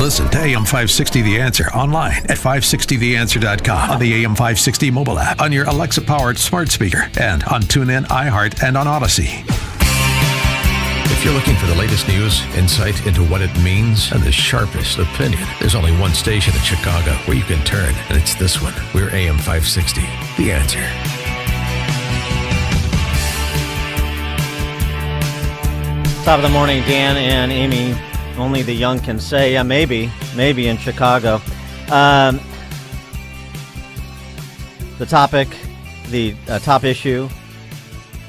Listen to AM 560 The Answer online at 560theanswer.com, on the AM 560 mobile app, on your Alexa-powered smart speaker, and on TuneIn, iHeart, and on Odyssey. If you're looking for the latest news, insight into what it means, and the sharpest opinion, there's only one station in Chicago where you can turn, and it's this one. We're AM 560 The Answer. Top of the morning, Dan and Amy. Only the young can say, yeah, maybe in Chicago. The topic, the top issue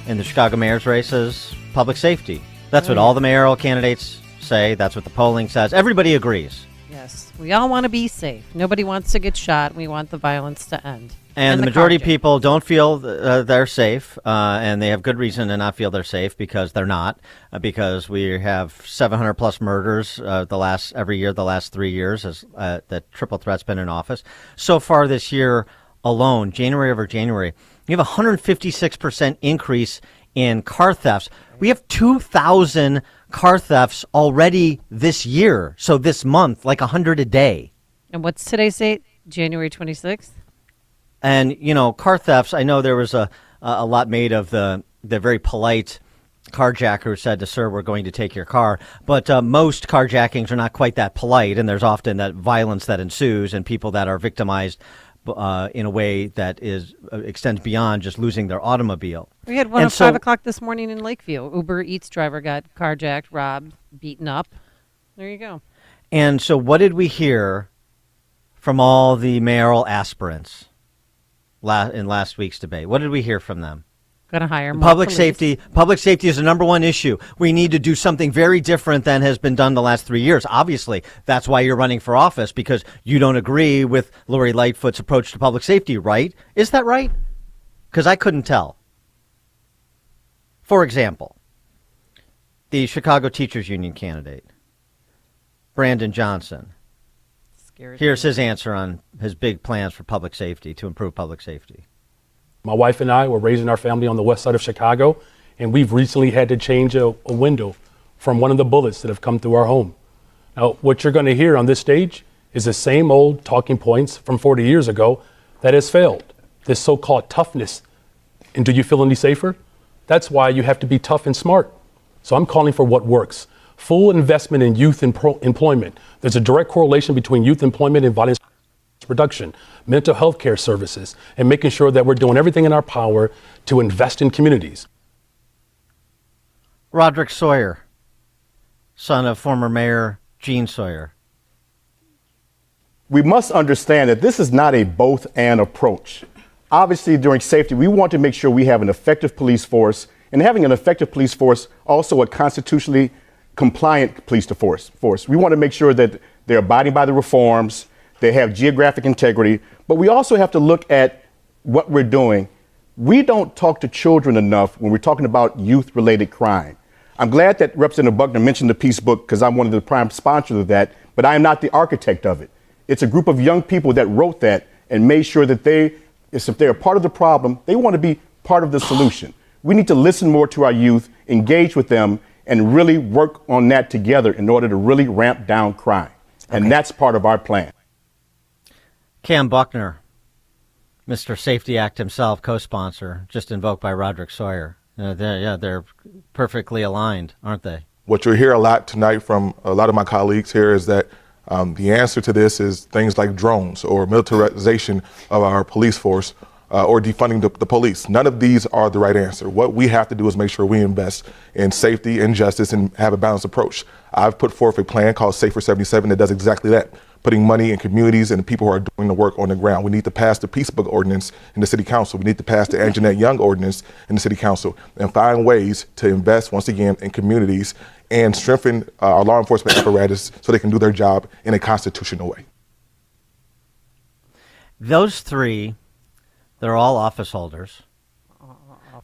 in the Chicago mayor's race is public safety. That's what all the mayoral candidates say. That's what the polling says. Everybody agrees. Yes, we all want to be safe. Nobody wants to get shot. We want the violence to end. And the majority of people don't feel they're safe, and they have good reason to not feel they're safe because they're not, because we have 700 plus murders every year, the last 3 years, as that triple threat's been in office. So far this year alone, January over January, you have a 156% increase in car thefts. We have 2,000 car thefts already this year. So this month, like 100 a day. And what's today's date? January 26th? And, car thefts, I know there was a lot made of the very polite carjacker who said to sir, we're going to take your car. But most carjackings are not quite that polite, and there's often that violence that ensues and people that are victimized in a way that extends beyond just losing their automobile. We had one at 5 o'clock this morning in Lakeview. Uber Eats driver got carjacked, robbed, beaten up. There you go. And so what did we hear from all the mayoral aspirants in last week's debate? What did we hear from them? Going to hire more public police. safety. Public safety is the number one issue. We need to do something very different than has been done the last 3 years. Obviously, that's why you're running for office, because you don't agree with Lori Lightfoot's approach to public safety, right? Is that right? Because I couldn't tell. For example, the Chicago Teachers Union candidate, Brandon Johnson. Here's his answer on his big plans for public safety, to improve public safety. My wife and I were raising our family on the west side of Chicago, and we've recently had to change a window from one of the bullets that have come through our home. Now, what you're going to hear on this stage is the same old talking points from 40 years ago that has failed. This so-called toughness. And do you feel any safer? That's why you have to be tough and smart. So I'm calling for what works. Full investment in youth employment. There's a direct correlation between youth employment and violence reduction, mental health care services, and making sure that we're doing everything in our power to invest in communities. Roderick Sawyer, son of former Mayor Gene Sawyer. We must understand that this is not a both-and approach. Obviously, during safety, we want to make sure we have an effective police force, and having an effective police force, also a constitutionally compliant police force. We want to make sure that they're abiding by the reforms, they have geographic integrity, but we also have to look at what we're doing. We don't talk to children enough when we're talking about youth-related crime. I'm glad that Representative Buckner mentioned the Peace Book because I'm one of the prime sponsors of that, but I am not the architect of it. It's a group of young people that wrote that and made sure that if they're a part of the problem, they want to be part of the solution. We need to listen more to our youth, engage with them, and really work on that together in order to really ramp down crime. And that's part of our plan. Cam Buckner, Mr. Safety Act himself, co-sponsor, just invoked by Roderick Sawyer. They're perfectly aligned, aren't they? What you'll hear a lot tonight from a lot of my colleagues here is that the answer to this is things like drones or militarization of our police force or defunding the police. None of these are the right answer. What we have to do is make sure we invest in safety and justice and have a balanced approach. I've put forth a plan called Safer 77 that does exactly that, putting money in communities and the people who are doing the work on the ground. We need to pass the Peace Book ordinance in the City Council. We need to pass the Anjanette Young ordinance in the City Council and find ways to invest, once again, in communities and strengthen our law enforcement apparatus so they can do their job in a constitutional way. Those three, they're all office holders.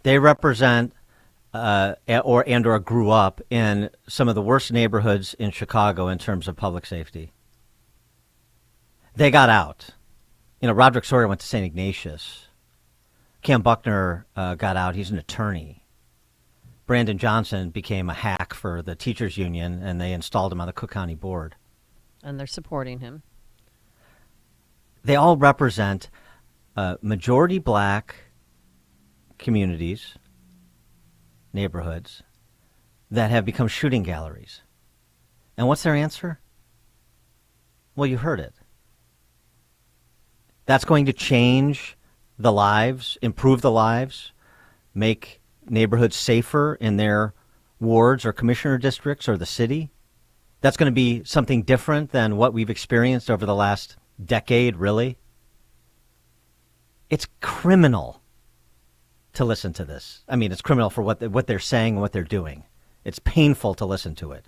They represent or grew up in some of the worst neighborhoods in Chicago in terms of public safety. They got out. Roderick Sawyer went to St. Ignatius. Cam Buckner got out. He's an attorney. Brandon Johnson became a hack for the teachers union, and they installed him on the Cook County board. And they're supporting him. They all represent majority black communities, neighborhoods, that have become shooting galleries. And what's their answer? Well, you heard it. That's going to change the lives, improve the lives, make neighborhoods safer in their wards or commissioner districts or the city. That's going to be something different than what we've experienced over the last decade, really. It's criminal to listen to this. I mean, it's criminal for what they're saying and what they're doing. It's painful to listen to it.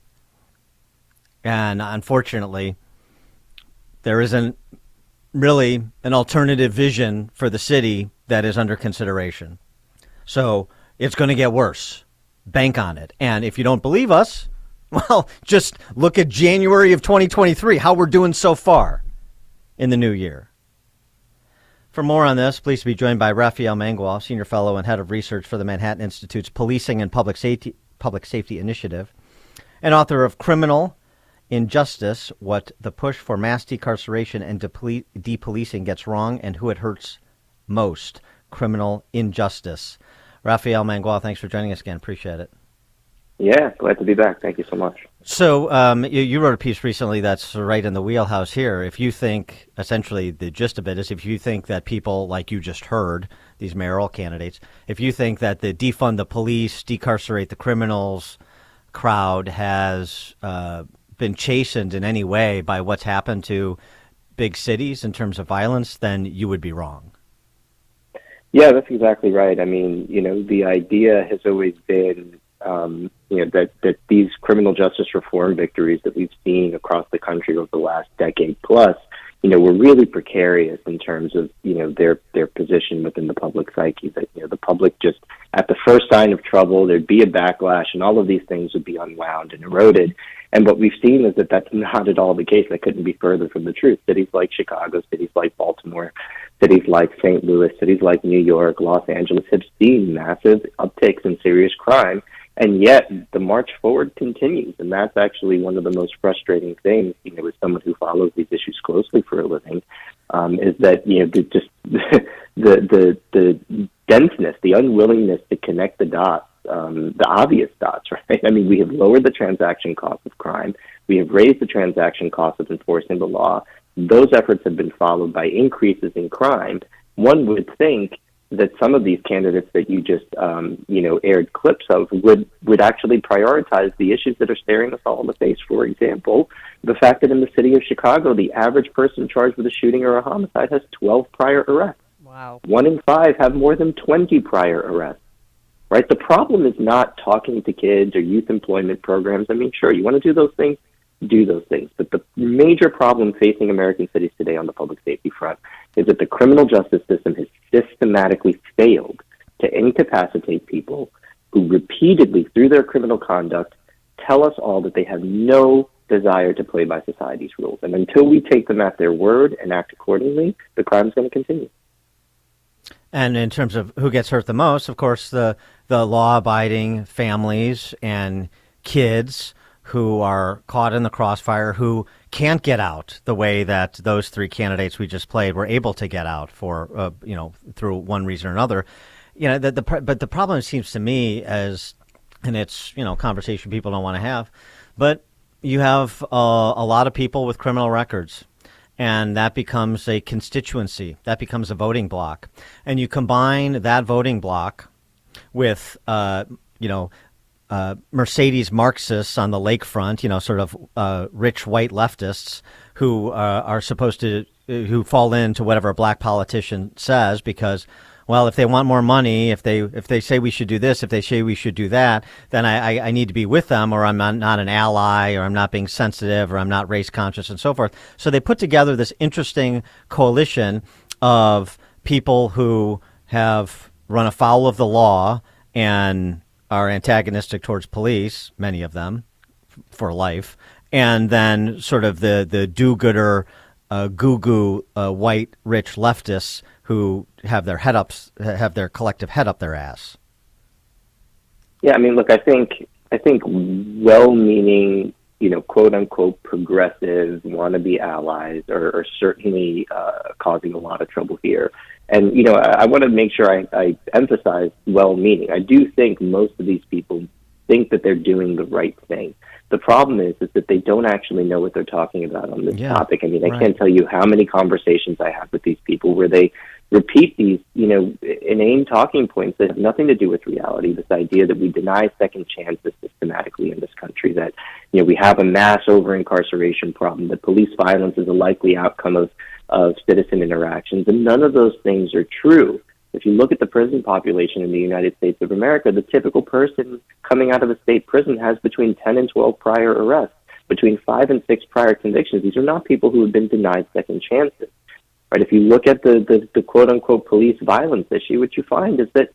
And unfortunately, there isn't really an alternative vision for the city that is under consideration. So it's going to get worse. Bank on it. And if you don't believe us, well, just look at January of 2023, how we're doing so far in the new year. For more on this, pleased to be joined by Rafael Mangual, Senior Fellow and Head of Research for the Manhattan Institute's Policing and Public Safety Initiative, and author of Criminal Injustice, What the Push for Mass Decarceration and Depolicing Gets Wrong and Who It Hurts Most, Criminal Injustice. Rafael Mangual, thanks for joining us again. Appreciate it. Yeah, glad to be back. Thank you so much. So you wrote a piece recently that's right in the wheelhouse here. If you think, essentially the gist of it is, if you think that people like you just heard, these mayoral candidates, if you think that the defund the police, decarcerate the criminals crowd has been chastened in any way by what's happened to big cities in terms of violence, then you would be wrong. Yeah, that's exactly right. I mean, the idea has always been, that these criminal justice reform victories that we've seen across the country over the last decade plus, were really precarious in terms of, their position within the public psyche. That, the public just, at the first sign of trouble, there'd be a backlash and all of these things would be unwound and eroded. And what we've seen is that that's not at all the case. That couldn't be further from the truth. Cities like Chicago, cities like Baltimore, cities like St. Louis, cities like New York, Los Angeles have seen massive uptakes in serious crime. And yet the march forward continues. And that's actually one of the most frustrating things, as someone who follows these issues closely for a living, is that, the denseness, the unwillingness to connect the dots, the obvious dots, right? I mean, we have lowered the transaction cost of crime. We have raised the transaction cost of enforcing the law. Those efforts have been followed by increases in crime. One would think that some of these candidates that you just, aired clips of would actually prioritize the issues that are staring us all in the face. For example, the fact that in the city of Chicago, the average person charged with a shooting or a homicide has 12 prior arrests. Wow. 1 in 5 have more than 20 prior arrests. Right? The problem is not talking to kids or youth employment programs. I mean, sure, you want to do those things, do those things. But the major problem facing American cities today on the public safety front is that the criminal justice system has systematically failed to incapacitate people who repeatedly, through their criminal conduct, tell us all that they have no desire to play by society's rules. And until we take them at their word and act accordingly, the crime is going to continue. And in terms of who gets hurt the most, of course, the law-abiding families and kids who are caught in the crossfire, who can't get out the way that those three candidates we just played were able to get out for, through one reason or another. But the problem seems to me as, and it's, conversation people don't want to have, but you have a lot of people with criminal records, and that becomes a constituency. That becomes a voting block. And you combine that voting block with, Mercedes Marxists on the lakefront, sort of rich white leftists who are supposed to, who fall into whatever a black politician says because, well, if they want more money, if they say we should do this, if they say we should do that, then I need to be with them, or I'm not an ally, or I'm not being sensitive, or I'm not race conscious, and so forth. So they put together this interesting coalition of people who have run afoul of the law and are antagonistic towards police, many of them, for life, and then sort of the do-gooder, goo-goo, white, rich leftists who have their collective head up their ass. Yeah, I mean, look, I think well-meaning, quote unquote progressive wannabe allies are certainly causing a lot of trouble here. And, I want to make sure I emphasize well-meaning. I do think most of these people think that they're doing the right thing. The problem is that they don't actually know what they're talking about on this topic. I mean, I can't tell you how many conversations I have with these people where they repeat these, inane talking points that have nothing to do with reality. This idea that we deny second chances systematically in this country, that, we have a mass over-incarceration problem, that police violence is a likely outcome of citizen interactions, and none of those things are true. If you look at the prison population in the United States of America, the typical person coming out of a state prison has between 10 and 12 prior arrests, between 5 and 6 prior convictions. These are not people who have been denied second chances. Right? If you look at the quote-unquote police violence issue, what you find is that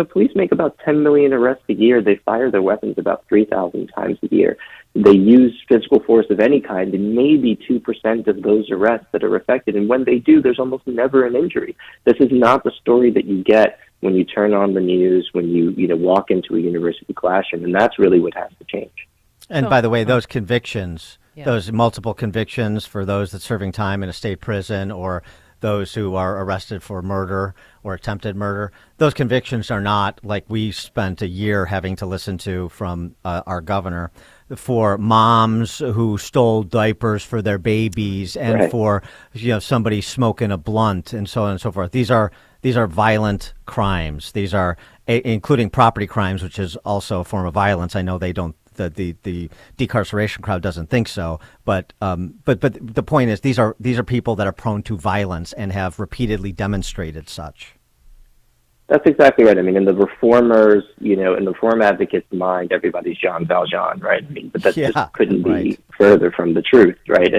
police make about 10 million arrests a year. They fire their weapons about 3,000 times a year. They use physical force of any kind in maybe 2% of those arrests that are affected. And when they do, there's almost never an injury. This is not the story that you get when you turn on the news, when you walk into a university classroom. And that's really what has to change. And by the way, those convictions, those multiple convictions for those that's serving time in a state prison or those who are arrested for murder or attempted murder, those convictions are not like we spent a year having to listen to from our governor for moms who stole diapers for their babies and for somebody smoking a blunt and so on and so forth. These are violent crimes. These are including property crimes, which is also a form of violence. I know they don't. The decarceration crowd doesn't think so, but the point is these are people that are prone to violence and have repeatedly demonstrated such. That's exactly right. I mean, in the reformers, in the reform advocates' mind, everybody's Jean Valjean, right? I mean, but that just couldn't be further from the truth, right?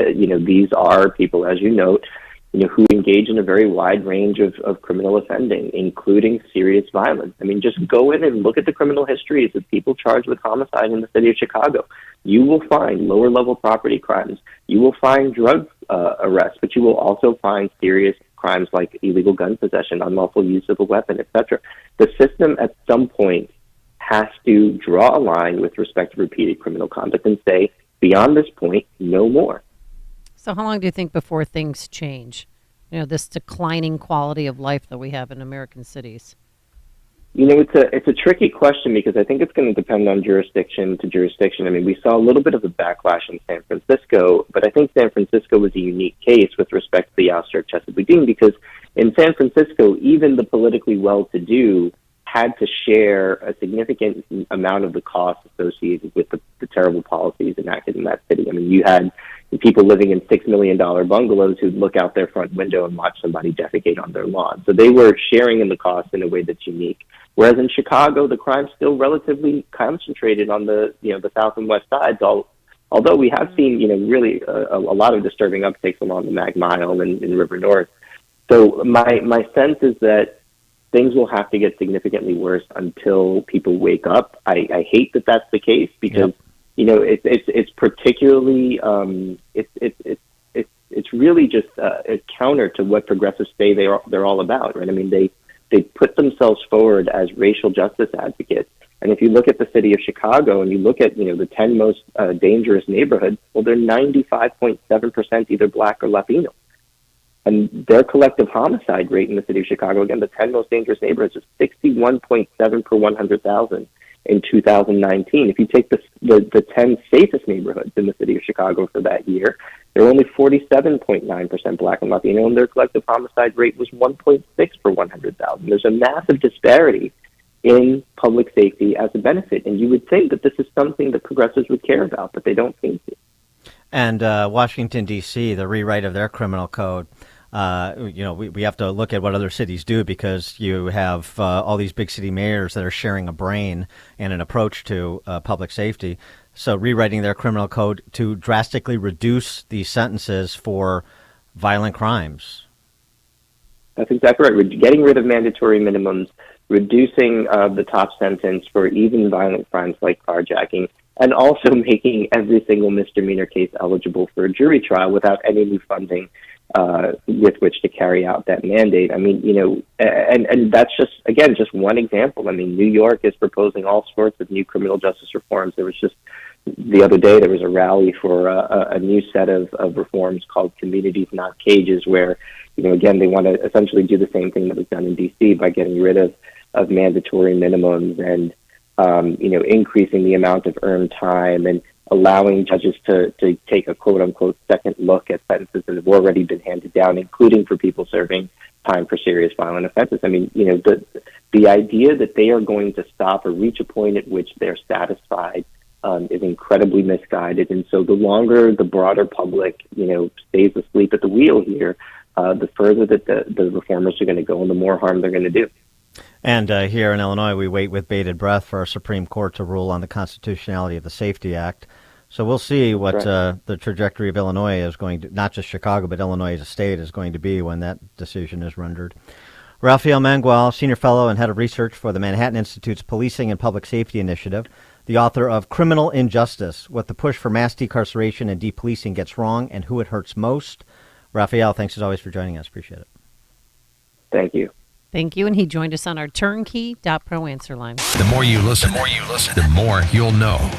These are people, as you note, who engage in a very wide range of criminal offending, including serious violence. I mean, just go in and look at the criminal histories of people charged with homicide in the city of Chicago. You will find lower-level property crimes. You will find drug arrests, but you will also find serious crimes like illegal gun possession, unlawful use of a weapon, etc. The system at some point has to draw a line with respect to repeated criminal conduct and say, beyond this point, no more. So how long do you think before things change? This declining quality of life that we have in American cities. It's a tricky question because I think it's going to depend on jurisdiction to jurisdiction. I mean, we saw a little bit of a backlash in San Francisco, but I think San Francisco was a unique case with respect to the ouster of Chesapeake Dean because in San Francisco, even the politically well-to-do had to share a significant amount of the costs associated with the terrible policies enacted in that city. I mean, you had people living in $6 million bungalows who'd look out their front window and watch somebody defecate on their lawn. So they were sharing in the cost in a way that's unique. Whereas in Chicago, the crime's still relatively concentrated on the south and west sides. Although we have seen really a lot of disturbing uptakes along the Mag Mile and in River North. So my sense is that things will have to get significantly worse until people wake up. I hate that that's the case because it's particularly it's really just a counter to what progressives say they're all about, right? I mean, they put themselves forward as racial justice advocates, and if you look at the city of Chicago and you look at the 10 most dangerous neighborhoods, well, they're 95.7% either Black or Latino. And their collective homicide rate in the city of Chicago, again, the 10 most dangerous neighborhoods, is 61.7 per 100,000 in 2019. If you take the 10 safest neighborhoods in the city of Chicago for that year, they're only 47.9% Black and Latino, and their collective homicide rate was 1.6 per 100,000. There's a massive disparity in public safety as a benefit, and you would think that this is something that progressives would care about, but they don't seem to. And Washington, D.C., the rewrite of their criminal code, we have to look at what other cities do because you have all these big city mayors that are sharing a brain and an approach to public safety. So rewriting their criminal code to drastically reduce the sentences for violent crimes. That's exactly right. Getting rid of mandatory minimums, reducing the top sentence for even violent crimes like carjacking, and also making every single misdemeanor case eligible for a jury trial without any new funding with which to carry out that mandate. I mean, and that's just one example. I mean, New York is proposing all sorts of new criminal justice reforms. There was just the other day there was a rally for a new set of reforms called Communities Not Cages, where, again, they want to essentially do the same thing that was done in D.C. by getting rid of mandatory minimums and, increasing the amount of earned time and allowing judges to take a quote-unquote second look at sentences that have already been handed down, including for people serving time for serious violent offenses. I mean, the idea that they are going to stop or reach a point at which they're satisfied is incredibly misguided. And so the longer the broader public, stays asleep at the wheel here, the further that the reformers are going to go and the more harm they're going to do. And here in Illinois, we wait with bated breath for our Supreme Court to rule on the constitutionality of the Safety Act. So we'll see what the trajectory of Illinois is going to, not just Chicago, but Illinois as a state is going to be when that decision is rendered. Rafael Mangual, Senior Fellow and Head of Research for the Manhattan Institute's Policing and Public Safety Initiative, the author of Criminal Injustice, What the Push for Mass Decarceration and Depolicing Gets Wrong and Who It Hurts Most. Rafael, thanks as always for joining us. Appreciate it. Thank you. Thank you. And he joined us on our turnkey.pro answer line. The more you listen, the more you'll know.